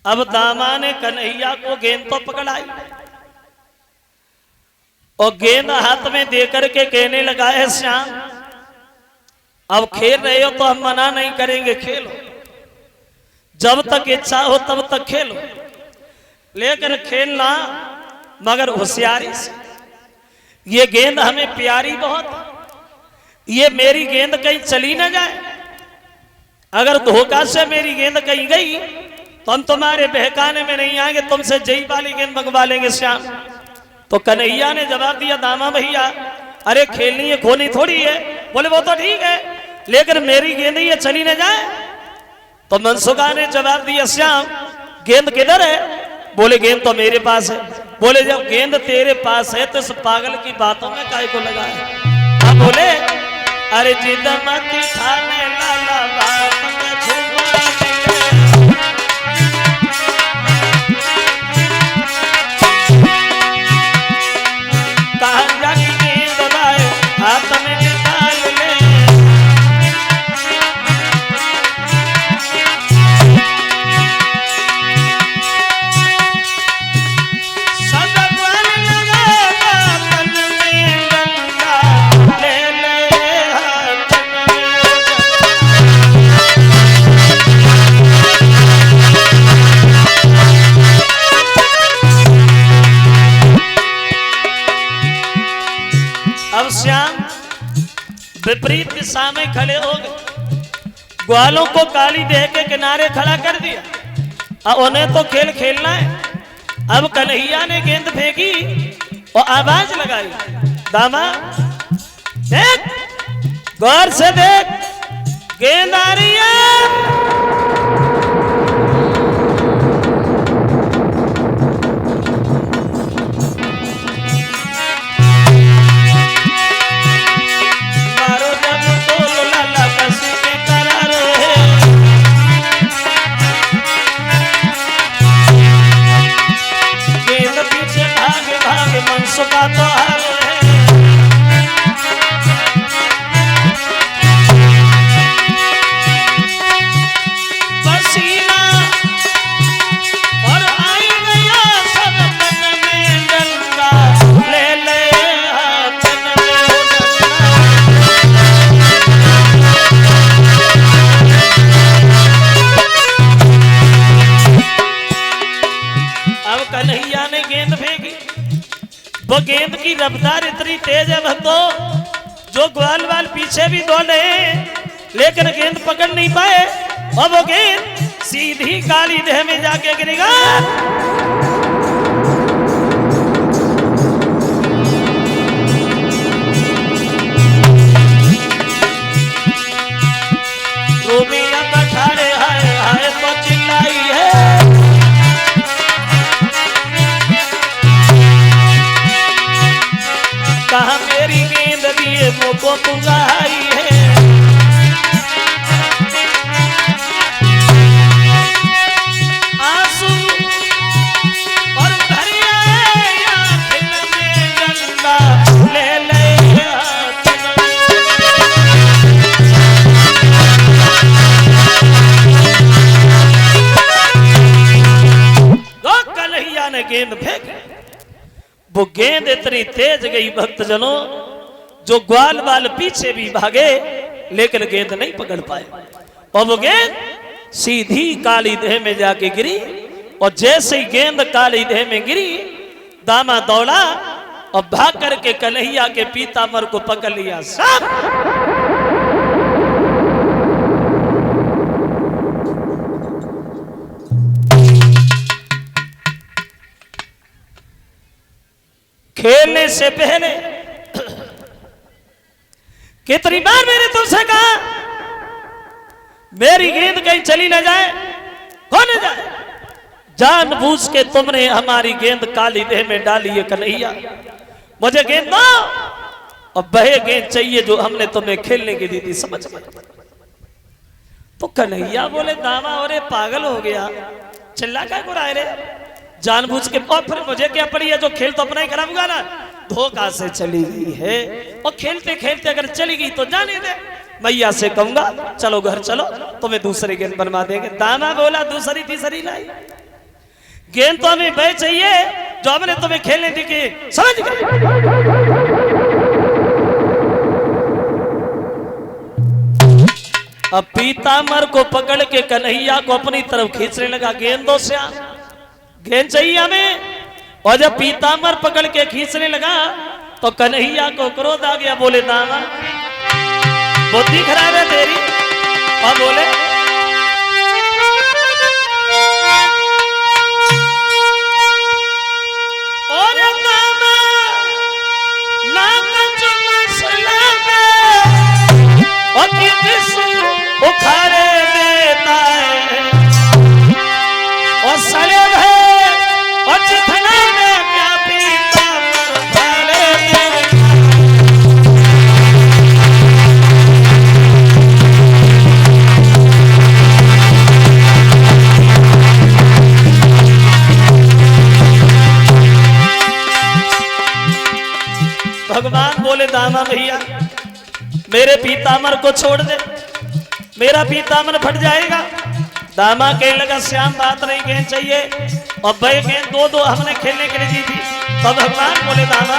अब दामा ने कन्हैया को गेंद तो पकड़ाई और गेंद हाथ में देकर के कहने लगा है श्याम अब खेल रहे हो तो हम मना नहीं करेंगे, खेलो, जब तक इच्छा हो तब तक खेलो, लेकिन खेलना मगर होशियारी से। ये गेंद हमें प्यारी बहुत, ये मेरी गेंद कहीं चली ना जाए, अगर धोखा से मेरी गेंद कहीं गई तो हम तुम्हारे बहकाने में नहीं आएंगे, तुमसे जई वाली गेंद मंगवा लेंगे श्याम। तो कन्हैया ने जवाब दिया दामा भैया अरे खेलनी है खोनी थोड़ी है। बोले वो तो ठीक है लेकिन मेरी गेंद ये चली न जाए। तो मनसुखा ने जवाब दिया श्याम गेंद किधर है? बोले गेंद तो मेरे पास है। बोले जब गेंद तेरे पास है तो इस पागल की बातों में काहे को लगा है? अब बोले अरे जिद मत खाने लाला बात में झूमा कहां जाके गेंद बाए हाथ में निकाल ले। अब श्याम विपरीत दिशा में खड़े हो गए, ग्वालों को काली देह के किनारे खड़ा कर दिया। अब उन्हें तो खेल खेलना है। अब कन्हैया ने गेंद फेंकी और आवाज लगाई दामा देख गौर से देख गेंद आ रही है। मनसुखा तो हार है पसीना और आई गया सब मन में गंगा ले ले हाथ में अब कन्हैया ने गेंद फेंकी। वो गेंद की रफ्तार इतनी तेज है भक्तों जो ग्वाल वाल पीछे भी दौड़े लेकिन गेंद पकड़ नहीं पाए और वो गेंद सीधी काली देह में जाके गिरेगा। रोमिया पठारे हाय हाय तो चिल्लाई है कहा मेरी गेंद दिए मुझको पुंगाई है। आंसू और भरिया आंखों में गंगा ले ले हाथ तो कन्हैया ने गेंद फेंकी। वो गेंद इतनी तेज गई भक्तजनों जो ग्वाल वाल पीछे भी भागे लेकिन गेंद नहीं पकड़ पाए और वो गेंद सीधी काली देह में जाके गिरी। और जैसे ही गेंद काली देह में गिरी दामा दौड़ा और भाग करके कन्हैया के पीताम्बर को पकड़ लिया। सब खेलने से पहले कितनी बार मैंने तुमसे कहा मेरी गेंद कहीं चली ना जाए, कौन न जाए। जानबूझ के तुमने हमारी गेंद काली देह में डाली है कन्हैया, मुझे गेंद दो और बहे गेंद चाहिए जो हमने तुम्हें खेलने की दी थी, समझ में। तो कन्हैया बोले दामा अरे पागल हो गया, चिल्ला क्या बुराए रे, जानबूझ के। और फिर मुझे क्या पड़ी है, जो खेल तो अपना ही कराऊंगा ना। धोखा से चली गई है और खेलते खेलते अगर चली गई तो जाने दे, मैया से कहूंगा चलो घर चलो तुम्हें दूसरी गेंद बनवा देंगे। दाना बोला दूसरी तीसरी लाई, गेंद तो हमें वह चाहिए जो हमने तुम्हें खेलने दी कि समझ गए। अब पीताम्बर को पकड़ के कन्हैया को अपनी तरफ खींचने लगा। गेंद दो श्याम, गेंद चाहिए हमें। और जब पीताम्बर पकड़ के खींचने लगा तो कन्हैया को क्रोध आ गया। बोले दामा बुद्धि खराब है तेरी। और बोले उखाड़े देता है और सड़े है और चिथना में क्या पीता उखाड़े भगवान बोले दामा भैया मेरे पीताम्बर को छोड़ दे, मेरा पीताम्बर फट जाएगा। दामा कहने लगा श्याम बात नहीं, गेंद चाहिए। और भाई गेंद दो दो हमने खेलने के लिए दी थी। तो भगवान बोले दामा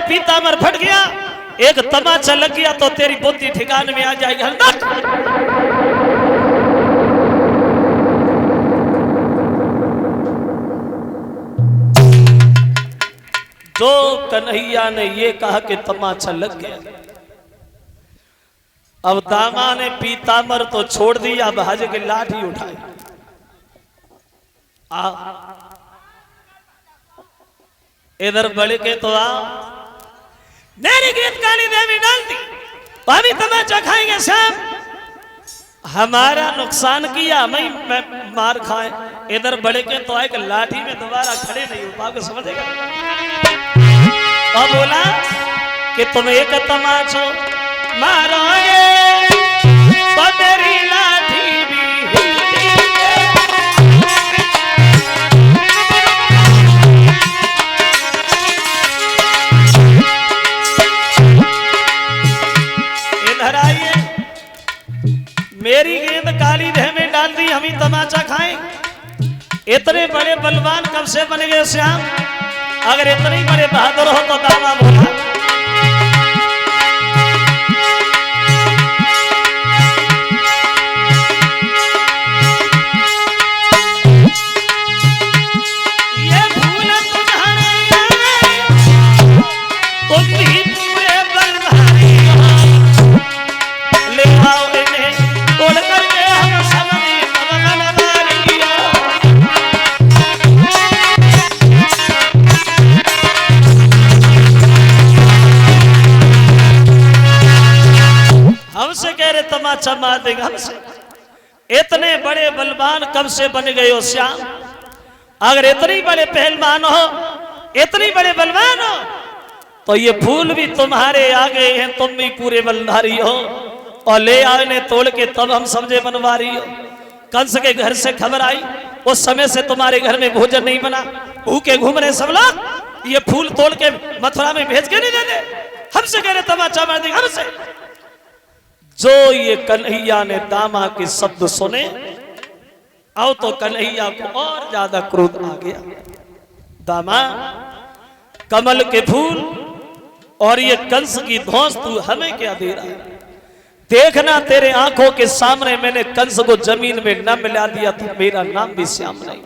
पीताम्बर फट गया, एक तमाचा लग गया तो तेरी बुद्धि ठिकाने में आ जाएगी। जो कन्हैया ने ये कहा कि तमाचा लग गया, अब दामा ने पीताम्बर तो छोड़ दिया, भाज के लाठी उठाई। इधर बड़े के तो आ मेरी गेंद काली देवी डाल दी, अभी तमाचा खाएंगे श्याम। हमारा नुकसान किया, मैं मार खाए। इधर बड़े के तो आए कि लाठी में दोबारा खड़े नहीं हो पाओगे, समझेगा। और बोला कि तुम एक तमाचो मारोगे तो तेरी लाठी भी हिलती है। मेरी गेंद काली देह में डाल दी, हम ही तमाचा खाएं। इतने बड़े बलवान कब से बन गए श्याम? अगर इतने बड़े बहादुर हो तो दामा बोला ये भूल तुम्हारे तुम भी पूरे बलवानी ले आओ इन्हें तोड़ करके हम समझी बलवानिया। हमसे कह रहे तमाचा मार देगा हमसे। इतने बड़े बलवान कब से बन गए हो श्याम? अगर इतनी बड़े पहलवान हो, इतनी बड़े बलवान हो, तो ये फूल भी तुम्हारे आ गए हैं, तुम भी पूरे बलधारी हो। और ले आए ने तोड़ के तब हम समझे बनवारी हो। कंस के घर से खबर आई, उस समय से तुम्हारे घर में भोजन नहीं बना, भूखे घूम रहे सब लोग। ये फूल तोड़ के मथुरा में भेज के नहीं देते, हमसे कह रहे तमाचा मार देगा हमसे। जो ये कन्हैया ने दामा के शब्द सुने, आओ तो कन्हैया को और ज्यादा क्रोध आ गया। दामा कमल के फूल और ये कंस की धौंस तू हमें क्या दे रहा है? देखना तेरे आंखों के सामने मैंने कंस को जमीन में न मिला दिया तो मेरा नाम भी श्याम नहीं।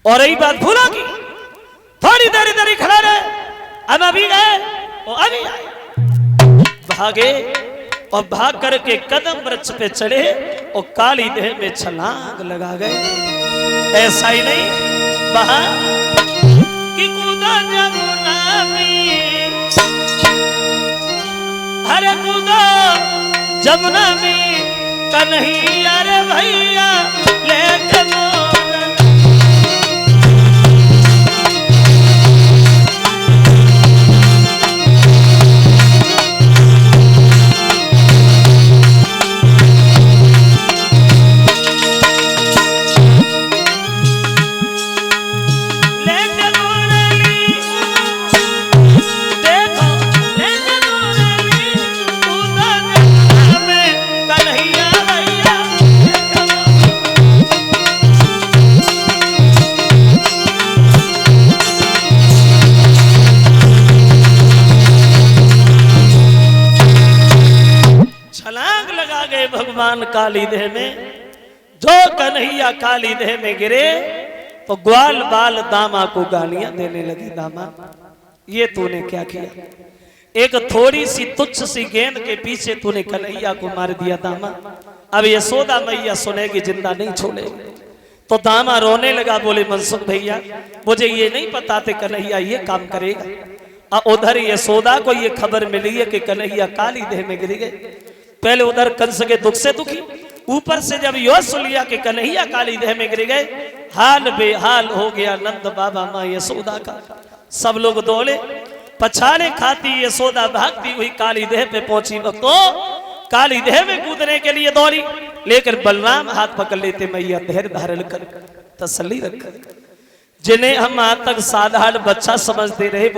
और यही बात भूला की थोड़ी देर इधर ही खड़ा रहे, अब अभी गए और अभी आए। भागे और भाग करके कदम वृक्ष पे चढ़े और काली देह में छलांग लगा गए। ऐसा ही नहीं, वहां कि कूदा जमुना में जमुना में कन्हैया रे भैया लेके मोरन। छलांग लगा गए भगवान काली देह में। जो कन्हैया काली देह में गिरे तो ग्वाल बाल दामा को गालियां देने लगे। दामा ये तूने क्या किया? एक थोड़ी सी तुच्छ सी गेंद के पीछे तूने कन्हैया को मार दिया दामा। अब यशोदा मैया सुनेगी जिंदा नहीं छोड़ेगी। तो दामा रोने लगा, बोले मनसुख भैया मुझे ये नहीं पता थे कन्हैया ये काम करेगा। उधर यशोदा को ये खबर मिली है कि कन्हैया काली देह में गिर गए। पहले उधर कंस के दुख से दुखी, ऊपर से जब यह सुन लिया कि कन्हैया काली देह में गिर गए, हाल बेहाल हो गया नंद बाबा मां यशोदा का। सब लोग दौड़े, पछाड़े खाती यशोदा भागती हुई काली देह पे पहुंची। तो काली देह में कूदने के लिए दौड़ी, लेकर बलराम हाथ पकड़ लेते, मैया धैर्य धारण कर, तसल्ली रख। जिन्हें हम आज तक साधारण बच्चा समझते रहे